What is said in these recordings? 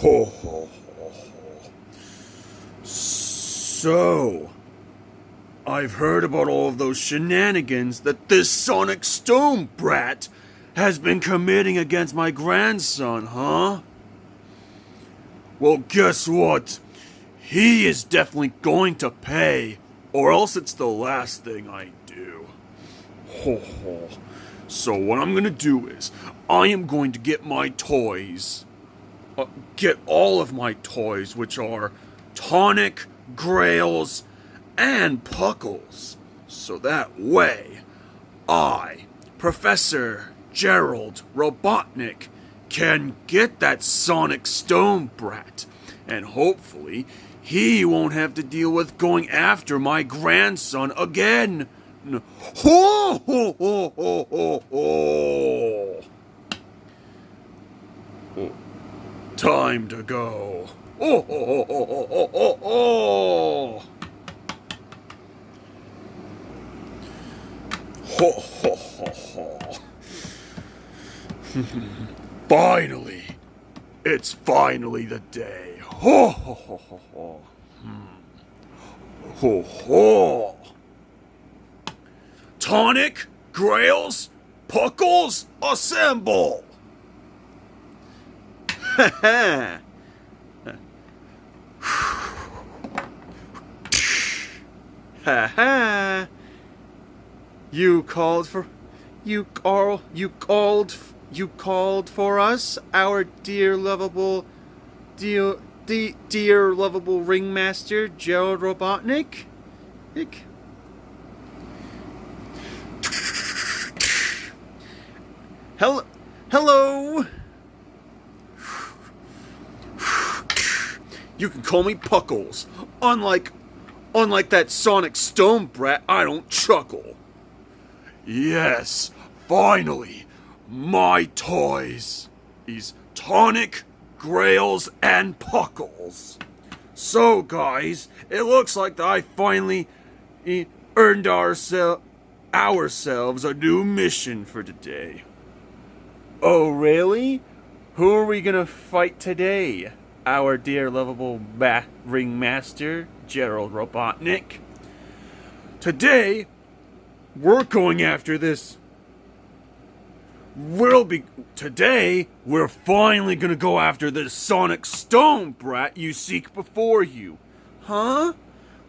Ho, ho, ho, ho. So, I've heard about all of those shenanigans that this Sonic Stone brat has been committing against my grandson, huh? Well, guess what? He is definitely going to pay, or else it's the last thing I do. Ho ho. So what I'm gonna do is, I am going to get my toys. Get all of my toys, which are Tonic, Grails, and Puckles. So that way, I, Professor Gerald Robotnik, can get that Sonic Stone brat, and hopefully he won't have to deal with going after my grandson again. Ho ho ho ho ho ho! Time to go. Oh ho ho ho ho ho ho! Ho ho ho ho! Finally! It's finally the day. Ho ho ho ho ho! Ho ho! Tonic, Grails, Puckles, assemble! Ha ha! Ha ha! You called for us, our dear lovable ringmaster Gerald Robotnik. Hello. You can call me Puckles. Unlike that Sonic Stone brat, I don't chuckle. Yes, finally, my toys. These Tonic, Grails, and Puckles. So, guys, it looks like I finally earned ourselves a new mission for today. Oh, really? Who are we gonna fight today? Our dear lovable ringmaster, Gerald Robotnik. Today, we're going after this. Today, we're finally gonna go after this Sonic Stone brat you seek before you. Huh?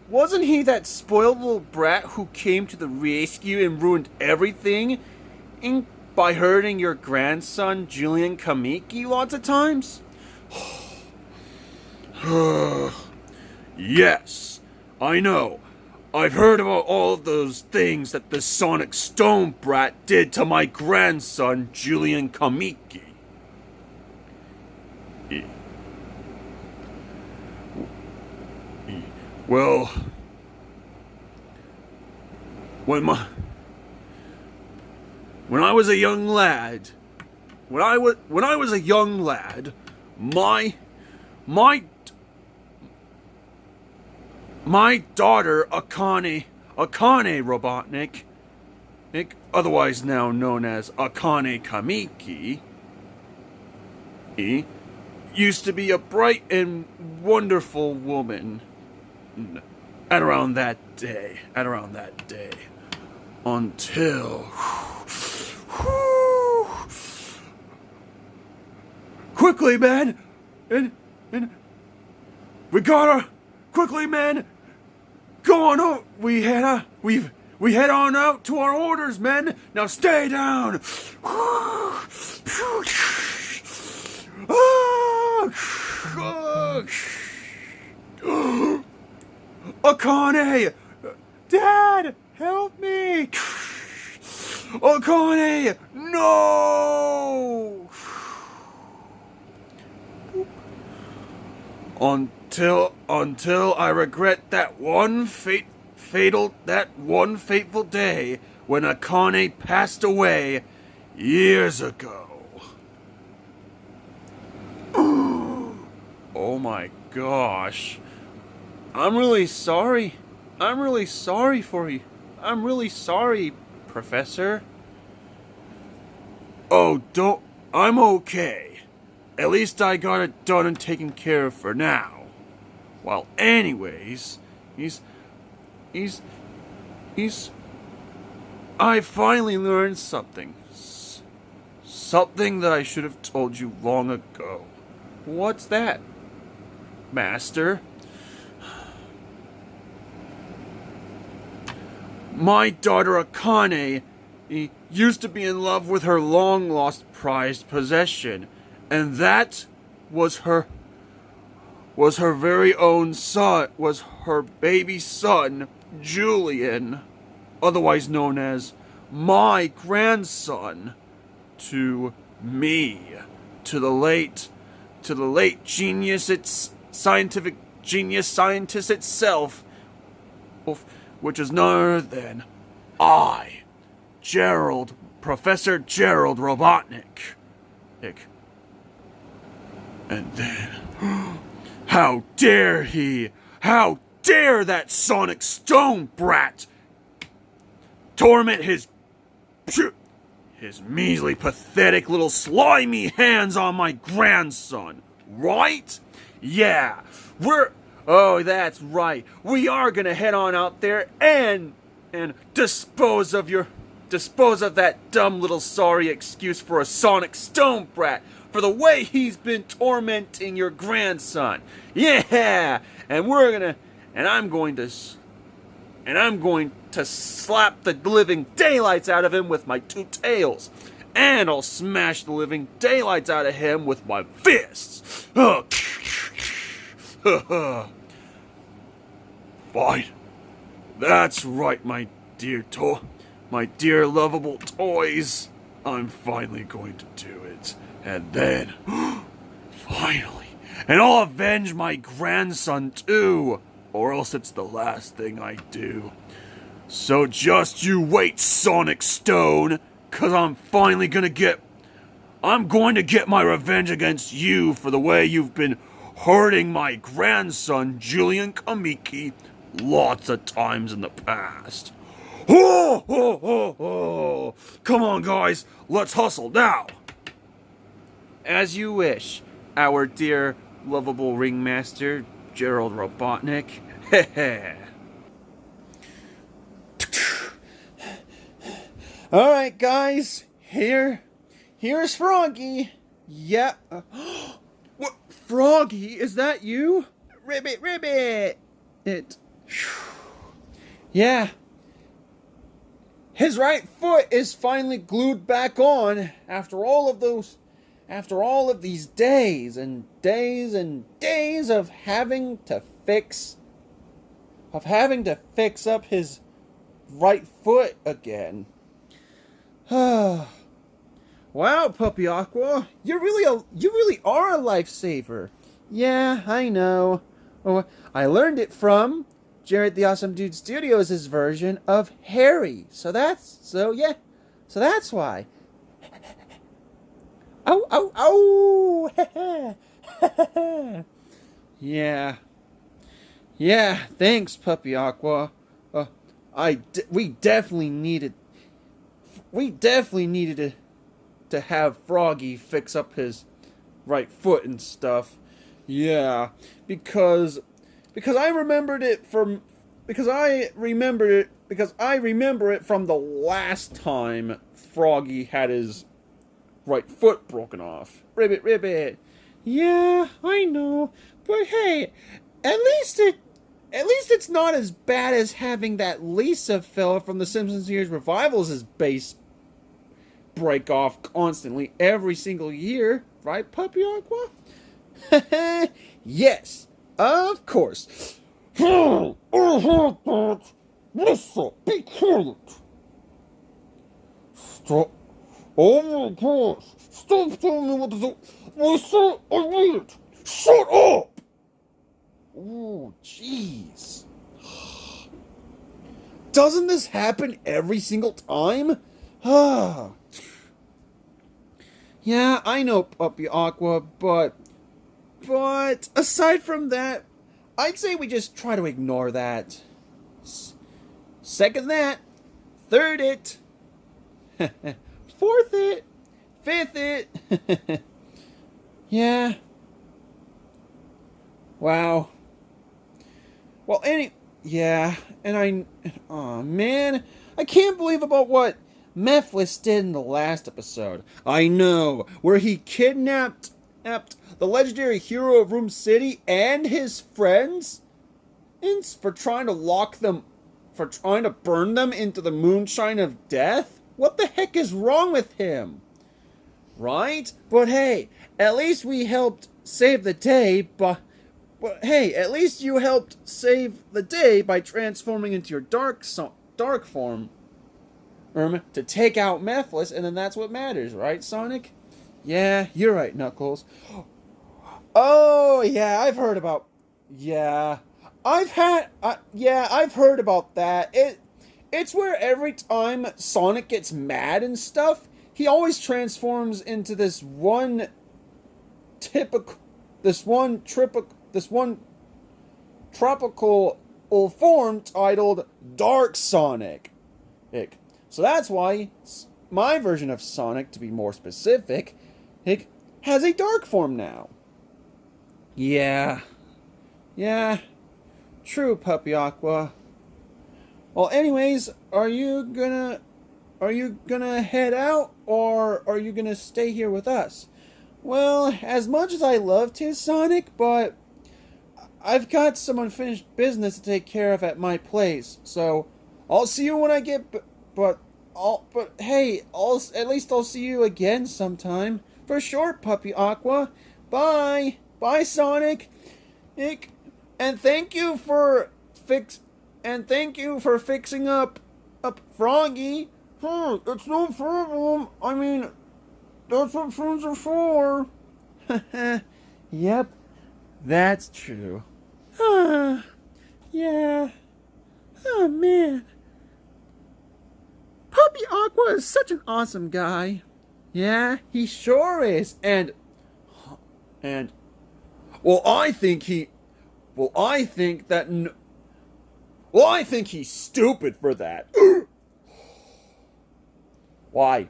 Wasn't he that spoiled little brat who came to the rescue and ruined everything by hurting your grandson, Julian Kamiki, lots of times? Yes, I know. I've heard about all of those things that the Sonic Stone brat did to my grandson, Julian Kamiki. Well, when I was a young lad, my daughter, Akane Robotnik, otherwise now known as Akane Kamiki, used to be a bright and wonderful woman at around that day, until... Quickly, man! And we gotta... Quickly, man! Go on out! We head on out to our orders, men! Now stay down! Akane! Dad! Help me! Akane! No! Until I regret that one fateful day when Akane passed away years ago. Oh my gosh. I'm really sorry for you. I'm really sorry, Professor. Oh, I'm okay. At least I got it done and taken care of for now. Well, anyways, I finally learned something. Something that I should have told you long ago. What's that, Master? My daughter Akane used to be in love with her long-lost prized possession, and that was her very own son, was her baby son, Julian, otherwise known as my grandson. To me, to the late scientific genius scientist itself, which is none other than Professor Gerald Robotnik. And then, how dare that Sonic Stone brat torment his measly, pathetic little slimy hands on my grandson, right? Yeah, that's right. We are gonna head on out there and dispose of that dumb little sorry excuse for a Sonic Stone brat for the way he's been tormenting your grandson. Yeah, and I'm going to slap the living daylights out of him with my two tails. And I'll smash the living daylights out of him with my fists. Fine. That's right, my dear lovable toys. I'm finally going to do it. And then, finally, and I'll avenge my grandson too. Or else it's the last thing I do. So just you wait, Sonic Stone, 'cause I'm going to get my revenge against you for the way you've been hurting my grandson, Julian Kamiki, lots of times in the past. Ho, ho, ho, ho. Come on, guys, let's hustle now. As you wish, our dear, lovable ringmaster, Gerald Robotnik. Heh. Alright, guys, here's Froggy. Yeah. What? Froggy, is that you? Ribbit. Yeah. His right foot is finally glued back on after all of these days and days and days of having to fix up his right foot again. Wow, Puppy Aqua, you really are a lifesaver. Yeah, I know. Oh, I learned it from Jared the Awesome Dude Studios' version of Harry. So that's why. Oh. Yeah, thanks, Puppy Aqua. We definitely needed to have Froggy fix up his right foot and stuff. Yeah, because I remember it from the last time Froggy had his right foot broken off. Ribbit. Yeah, I know. But hey, at least it's not as bad as having that Lisa fella from the Simpsons Years Revivals' base break off constantly every single year, right, Puppy Aqua? Yes, of course. Lisa, be quiet. Stop. Oh my gosh. Stop telling me what to do. Lisa, I need it. Shut up. Oh, jeez. Doesn't this happen every single time? Yeah, I know, Puppy Aqua, but aside from that, I'd say we just try to ignore that. Second that. Third it. Fourth it. Fifth it. Yeah. Wow. Well, yeah, and aw, man, I can't believe about what Mephiles did in the last episode. I know, where he kidnapped the legendary hero of Room City and his friends for trying to burn them into the moonshine of death? What the heck is wrong with him? Right? But hey, at least we helped save the day, but hey, at least you helped save the day by transforming into your dark form to take out Mephiles, and then that's what matters, right, Sonic? Yeah, you're right, Knuckles. Oh, yeah, I've heard about... Yeah, I've heard about that. It's where every time Sonic gets mad and stuff, he always transforms into this one tropical form titled Dark Sonic. So that's why my version of Sonic, to be more specific, has a dark form now. Yeah, true, Puppy Aqua. Well, anyways, are you gonna head out, or are you gonna stay here with us? Well, as much as I love to, Sonic, but I've got some unfinished business to take care of at my place. So I'll see you when I get. But hey, at least I'll see you again sometime. For sure, Puppy Aqua. Bye, Sonic. And thank you for fixing up Froggy. It's no problem. I mean, that's what friends are for. Yep, that's true. Yeah. Oh, man. Puppy Aqua is such an awesome guy. Yeah, he sure is. And well, I think he's stupid for that. Why?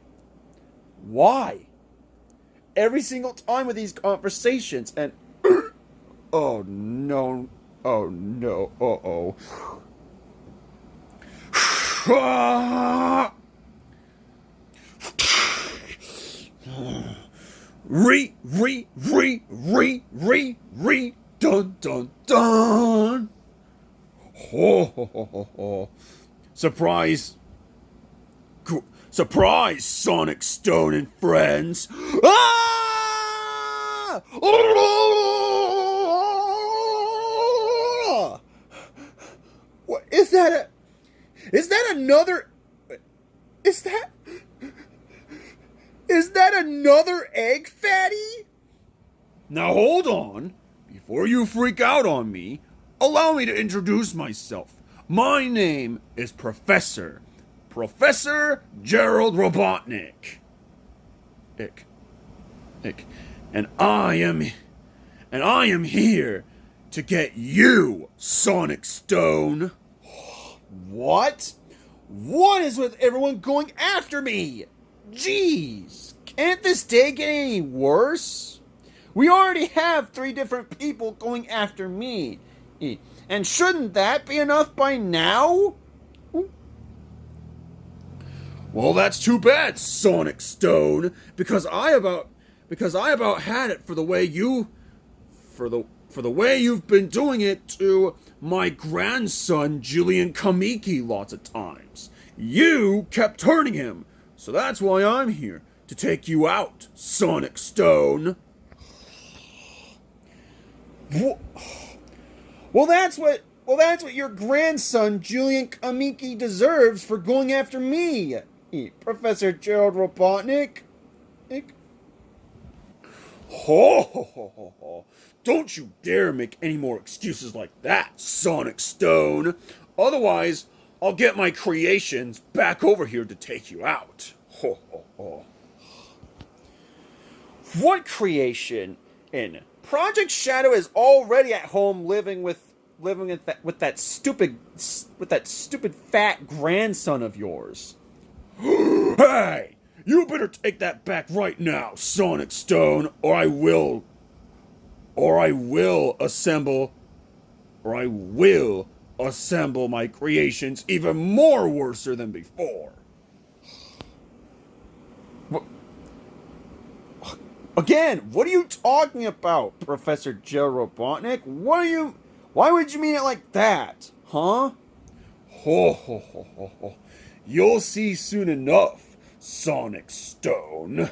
Every single time with these conversations, and oh no, uh-oh. Dun dun dun. Ho. Surprise, Sonic, Stone, and friends. Ah! What is that? Is that another egg, Fatty? Now hold on. Before you freak out on me, allow me to introduce myself. My name is Professor Gerald Robotnik. And I am here to get you, Sonic Stone. What? What is with everyone going after me? Jeez, can't this day get any worse? We already have 3 different people going after me. And shouldn't that be enough by now? Well, that's too bad, Sonic Stone, because I about had it for the way you've been doing it to my grandson Julian Kamiki lots of times. You kept hurting him, so that's why I'm here, to take you out, Sonic Stone. Well, that's what your grandson Julian Kamiki deserves for going after me, Professor Gerald Robotnik. Ho! Don't you dare make any more excuses like that, Sonic Stone. Otherwise, I'll get my creations back over here to take you out. Ho. What creation? Project Shadow is already at home living with that stupid fat grandson of yours. Hey, you better take that back right now, Sonic Stone, or I will or I will assemble my creations even more worser than before. Again, what are you talking about, Professor Gerald Robotnik? Why would you mean it like that, huh? Ho ho ho ho ho. You'll see soon enough, Sonic Stone.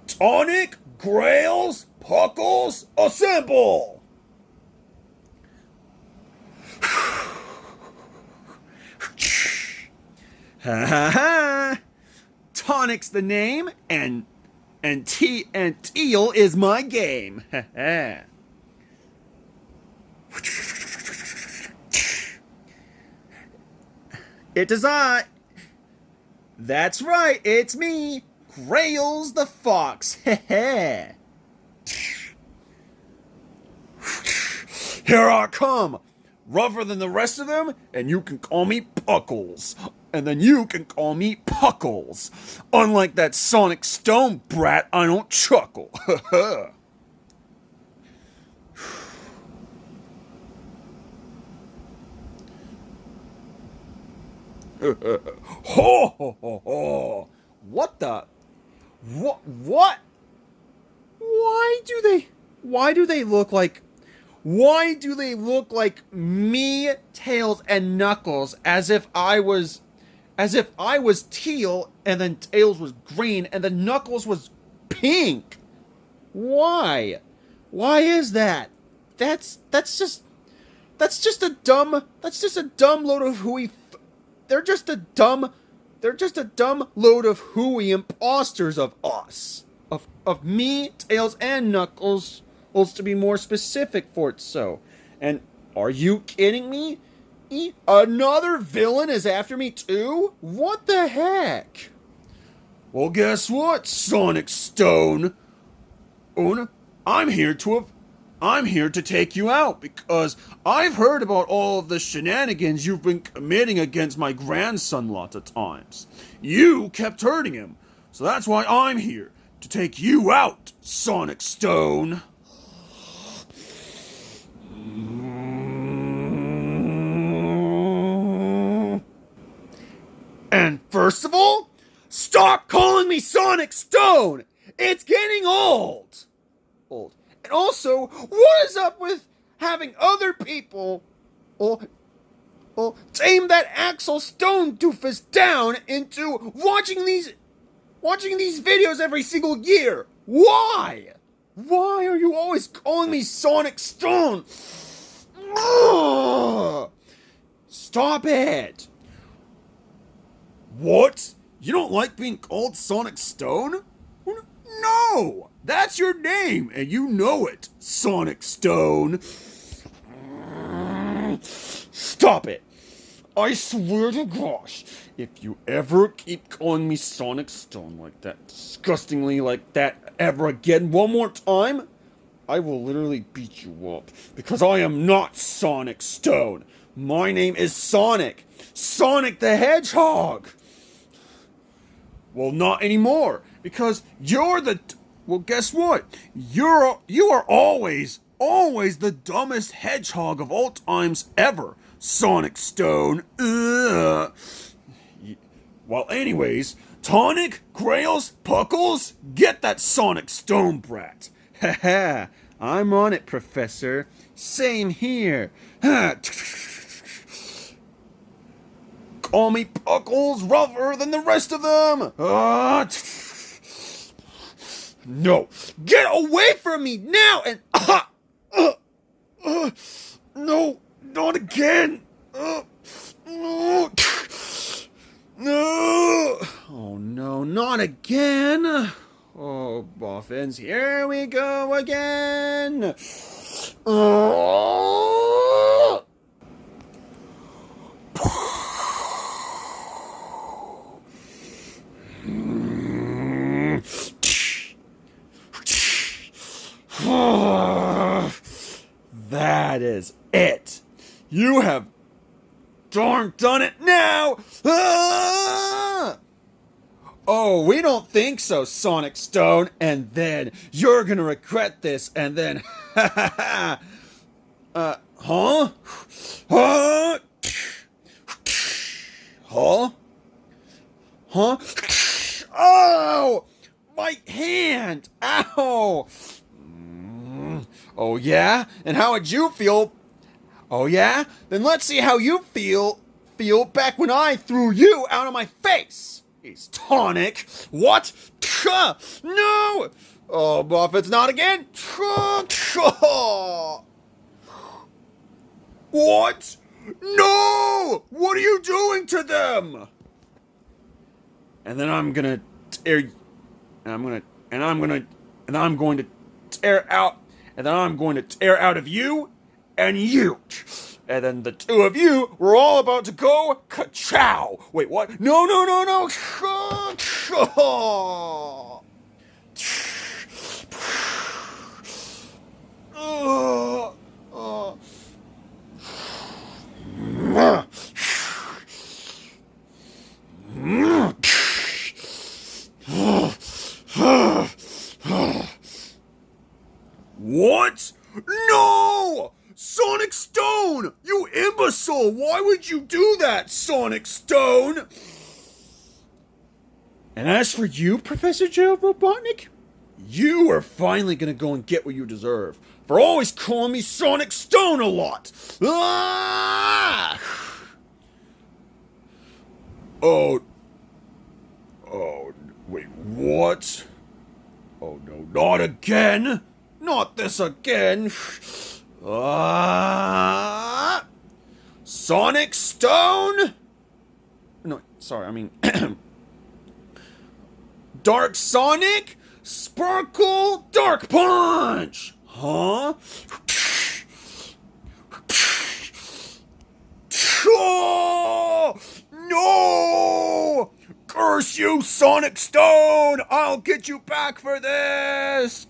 Tonic, Grails, Puckles, assemble! Ha ha ha! Tonic's the name, and Teal is my game. Ha ha. It is I. That's right, it's me, Grails the Fox. Ha ha. Here I come, rougher than the rest of them, and you can call me Puckles. And then you can call me Puckles. Unlike that Sonic Stone brat, I don't chuckle. Ha ho ho ho ho. What the? What? Why do they look like me, Tails, and Knuckles as if I was teal and then Tails was green and then Knuckles was pink? Why? Why is that? That's just a dumb load of hooey. They're just a dumb load of hooey imposters of us. Of me, Tails, and Knuckles, to be more specific for it so. And are you kidding me? Another villain is after me too? What the heck? Well, guess what, Sonic Stone? I'm here to take you out because I've heard about all of the shenanigans you've been committing against my grandson lots of times. You kept hurting him, so that's why I'm here, to take you out, Sonic Stone. And first of all, stop calling me Sonic Stone! It's getting old! And also, what is up with having other people tame that Axel Stone doofus down into watching these videos every single year? Why? Why are you always calling me Sonic Stone? Ugh! Stop it! What? You don't like being called Sonic Stone? No! That's your name, and you know it, Sonic Stone. Stop it! I swear to gosh, if you ever keep calling me Sonic Stone like that, disgustingly like that ever again one more time, I will literally beat you up, because I am not Sonic Stone. My name is Sonic. Sonic the Hedgehog. Well, not anymore, because you're the... Well, guess what? You are always the dumbest hedgehog of all times ever, Sonic Stone. Ugh. Well, anyways, Tonic, Grails, Puckles, get that Sonic Stone brat. Haha, I'm on it, Professor. Same here. Call me Puckles, rougher than the rest of them. No, get away from me now and no, not again. No. Oh no, not again. Oh, boffins, here we go again. That is it. You have darn done it now. Oh, we don't think so, Sonic Stone. And then you're gonna regret this. And then, huh? Huh? Huh? Huh? Oh! My hand! Ow! Oh, yeah? And how would you feel? Oh, yeah? Then let's see how you feel back when I threw you out of my face! He's tonic. What? No! Oh, Buffett's not again. What? No! What are you doing to them? And then I'm gonna tear, and I'm going to tear out, and then I'm going to tear out of you and you. And then the two of you were all about to go ka-chow. Wait, what? No. What? No! Sonic Stone! You imbecile! Why would you do that, Sonic Stone? And as for you, Professor Gerald Robotnik, you are finally gonna go and get what you deserve for always calling me Sonic Stone a lot. Ah! Oh, wait, what? Oh no, not again! Not this again! Sonic Stone? No, sorry, I mean... Dark Sonic? Sparkle Dark Punch! Huh? Oh, no! Curse you, Sonic Stone! I'll get you back for this!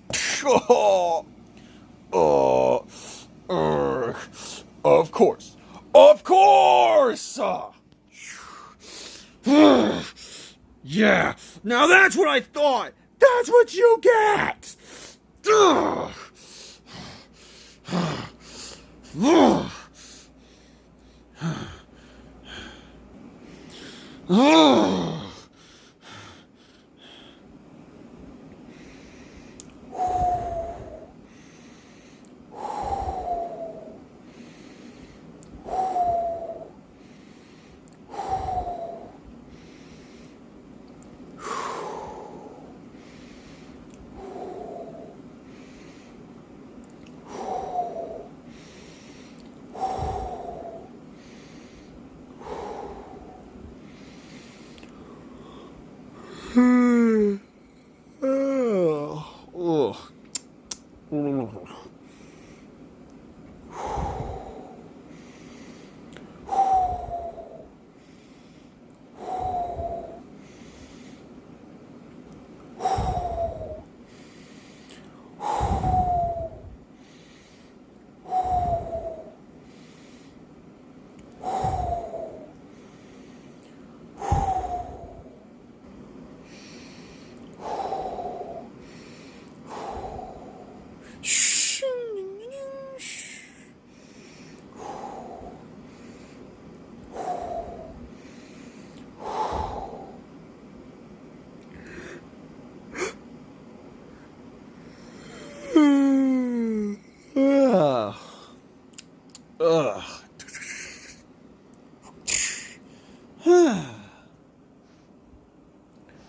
Of course. Of course! Yeah, now that's what I thought! That's what you get!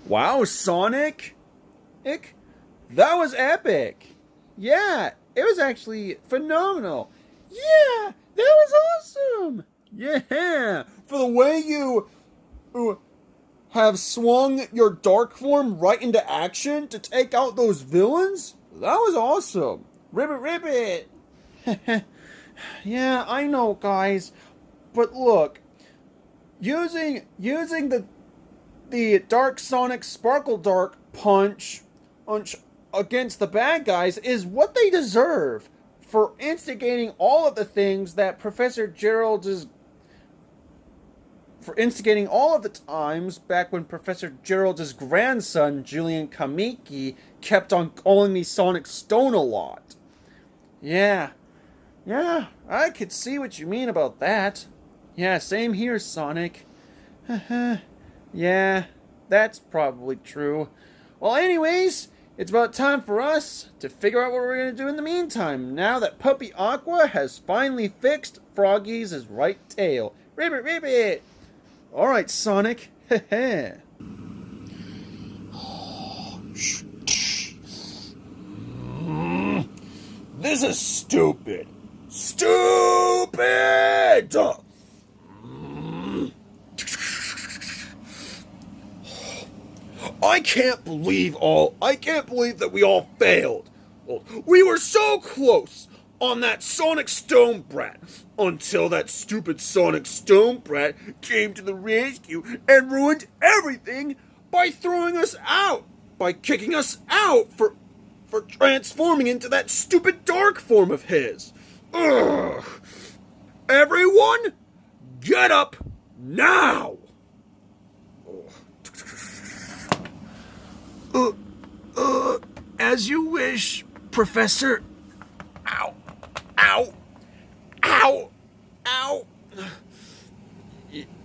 Wow, Sonic! That was epic! Yeah, it was actually phenomenal! Yeah, that was awesome! Yeah, for the way you have swung your dark form right into action to take out those villains, that was awesome! Ribbit! Yeah, I know, guys, but look, using the Dark Sonic Sparkle Dark punch against the bad guys is what they deserve for instigating all of the things that Professor Gerald is for instigating all of the times back when Professor Gerald's grandson, Julian Kamiki, kept on calling me Sonic Stone a lot. Yeah, I could see what you mean about that. Yeah, same here, Sonic. Yeah, that's probably true. Well, anyways, it's about time for us to figure out what we're going to do in the meantime, now that Puppy Aqua has finally fixed Froggy's right tail. Ribbit, ribbit! Alright, Sonic. Heh. This is stupid. Stupid! I can't believe that we all failed. We were so close on that Sonic Stone Brat until that stupid Sonic Stone Brat came to the rescue and ruined everything by throwing us out, by kicking us out for transforming into that stupid dark form of his. Ugh. Everyone, get up now! As you wish, Professor. Ow. Ow. Ow. Ow.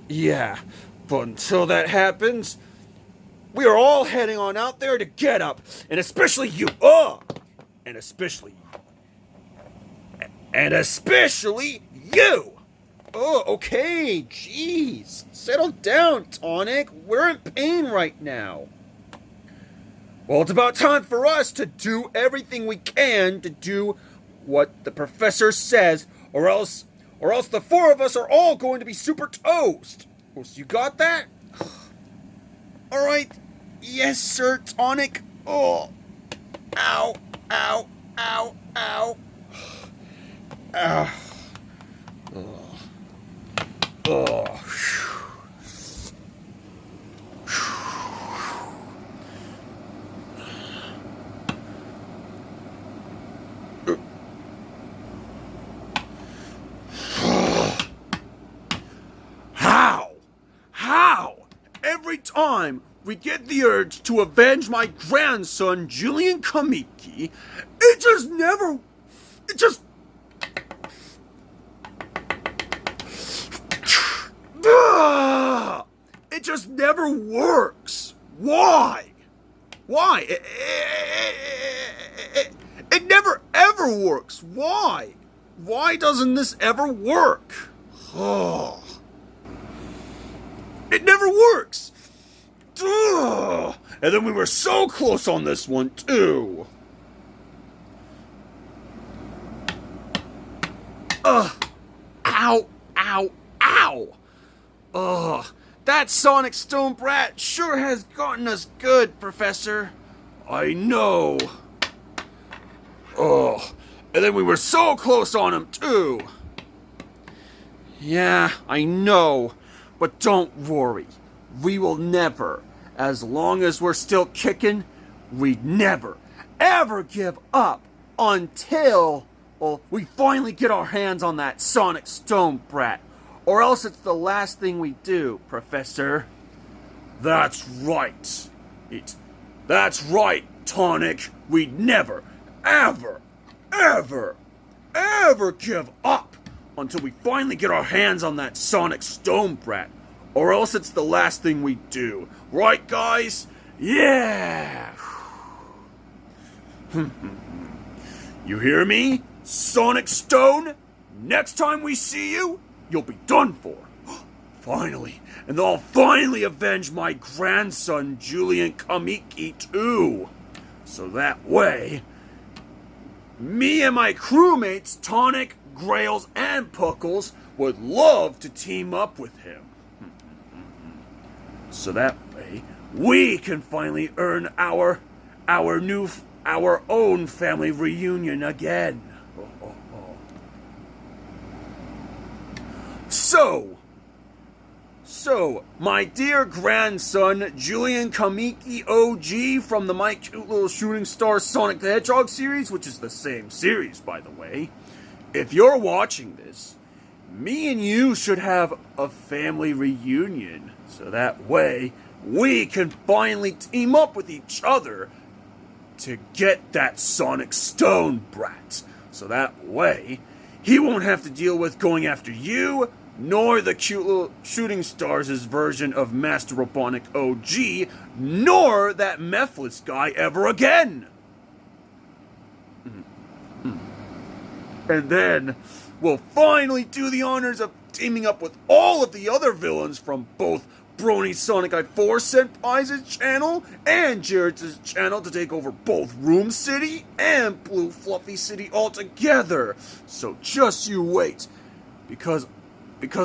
Yeah, but until that happens, we are all heading on out there to get up, and especially you. And especially you. Oh, okay, jeez. Settle down, Tonic. We're in pain right now. Well, it's about time for us to do everything we can to do what the professor says, or else the four of us are all going to be super toast. Oh, so you got that? All right. Yes, sir, Tonic. Oh. Ow. Ow. Ow. Ow. Ow. Oh. Oh. How? Every time we get the urge to avenge my grandson, Julian Kamiki, it just never works. Why? It never ever works. Why? Why doesn't this ever work? Oh. It never works! Ugh. And then we were so close on this one, too. Ow, ow, ow! Ugh. That Sonic Stone Brat sure has gotten us good, Professor. I know. Ugh. And then we were so close on him, too. Yeah, I know. But don't worry, we will never, as long as we're still kicking, we'd never, ever give up until, well, we finally get our hands on that Sonic Stone Brat. Or else it's the last thing we do, Professor. That's right. That's right, Tonic. We'd never, ever, ever, ever give up until we finally get our hands on that Sonic Stone Brat. Or else it's the last thing we do. Right, guys? Yeah! You hear me? Sonic Stone? Next time we see you, you'll be done for. Finally. And I'll finally avenge my grandson, Julian Kamiki, too. So that way, me and my crewmates, Tonic, Grails, and Puckles, would love to team up with him. So that way, we can finally earn our own family reunion again. So, my dear grandson, Julian Kamiki OG from the My Cute Little Shooting Star Sonic the Hedgehog series, which is the same series, by the way. If you're watching this, me and you should have a family reunion. So that way, we can finally team up with each other to get that Sonic Stone brat. So that way, he won't have to deal with going after you, nor the cute little Shooting Stars' version of Master Robotnik OG, nor that Methless guy ever again. And then, we'll finally do the honors of teaming up with all of the other villains from both Brony Sonic I4 Senpai's channel and Jared's channel to take over both Room City and Blue Fluffy City altogether. So just you wait, because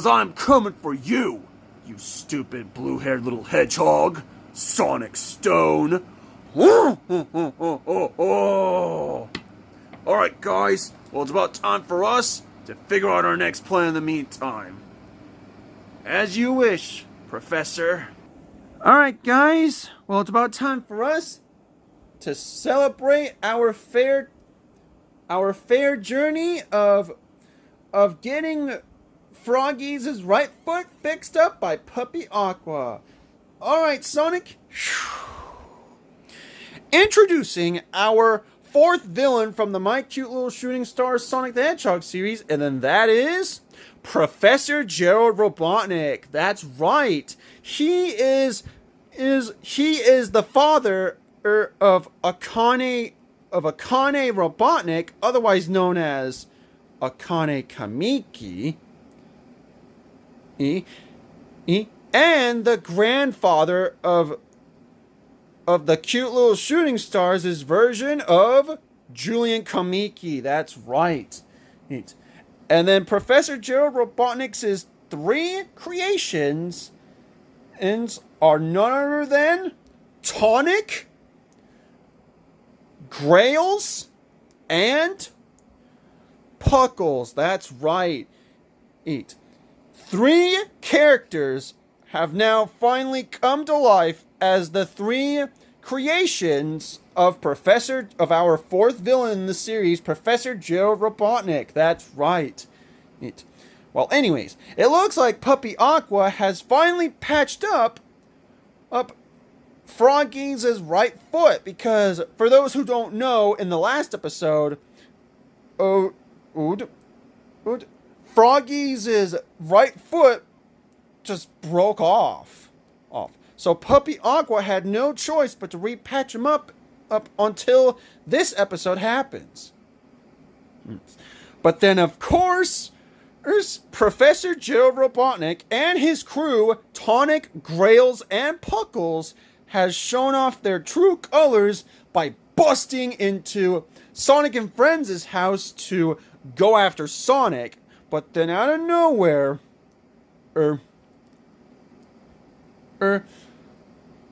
I'm coming for you, you stupid blue-haired little hedgehog, Sonic Stone. Alright guys, well it's about time for us to figure out our next plan in the meantime. As you wish, Professor. Alright guys, well it's about time for us to celebrate our fair journey of getting Froggy's right foot fixed up by Puppy Aqua. Alright, Sonic. Introducing our fourth villain from the My Cute Little Shooting Stars Sonic the Hedgehog series, and then that is Professor Gerald Robotnik. That's right. He is the father of Akane Robotnik, otherwise known as Akane Kamiki. And the grandfather of the Cute Little Shooting Stars' version of Julian Kamiki. That's right. And then Professor Gerald Robotnik's three creations are none other than Tonic, Grails, and Puckles. That's right. Three characters have now finally come to life as the three creations of our fourth villain in the series, Professor Gerald Robotnik. That's right. Well, anyways, it looks like Puppy Aqua has finally patched up Froggy's right foot, because for those who don't know, in the last episode, Froggy's right foot just broke off. So Puppy Aqua had no choice but to repatch him up until this episode happens. But then, of course, Professor Gerald Robotnik and his crew, Tonic, Grails, and Puckles, has shown off their true colors by busting into Sonic and Friends' house to go after Sonic. But then out of nowhere,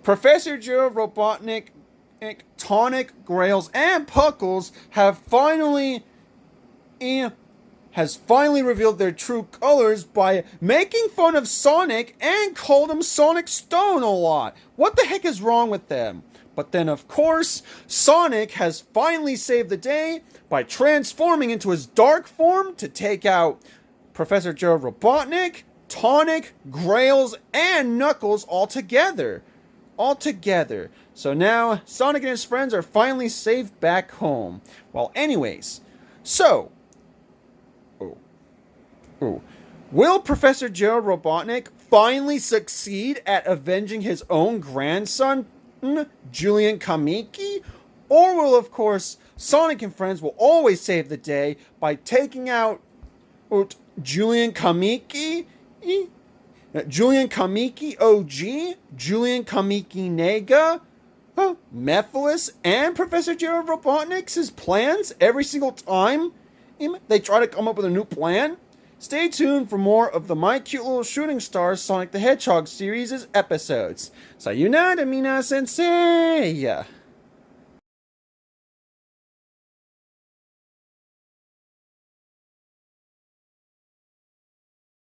Professor Gerald Robotnik, Tonic, Grails, and Puckles have finally revealed their true colors by making fun of Sonic and called him Sonic Stone a lot. What the heck is wrong with them? But then, of course, Sonic has finally saved the day by transforming into his dark form to take out Professor Gerald Robotnik, Tonic, Grails, and Knuckles all together. So now, Sonic and his friends are finally safe back home. Well, anyways, so... will Professor Gerald Robotnik finally succeed at avenging his own grandson, Julian Kamiki? Or will, of course, Sonic and Friends will always save the day by taking out Julian Kamiki? Julian Kamiki OG, Julian Kamiki Nega, Methless, and Professor Gerald Robotnik's plans every single time they try to come up with a new plan? Stay tuned for more of the My Cute Little Shooting Stars Sonic the Hedgehog series' episodes. Sayonara, Mina-Sensei!